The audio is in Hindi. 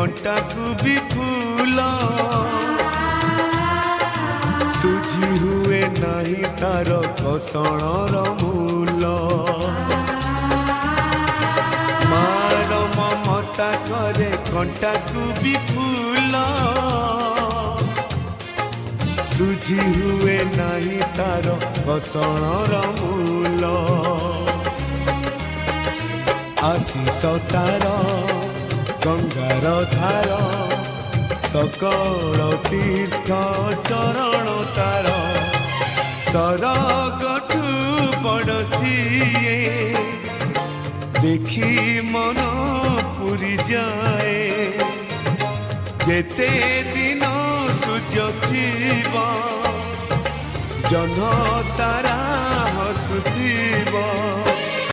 कंटा को भी फूल सुझी हुए नहीं तार घसणर मूल मार ममता करे कंटा को भी फूल सुझी हुए नहीं तार घसणर मूल आशीष तार गंगार धार सकल तीर्थ चरण तार सरगठु पड़ोसी देखी मन पूरी जाए जेते दिन सूर्य थीबा जह्न तारा हसुथीबा।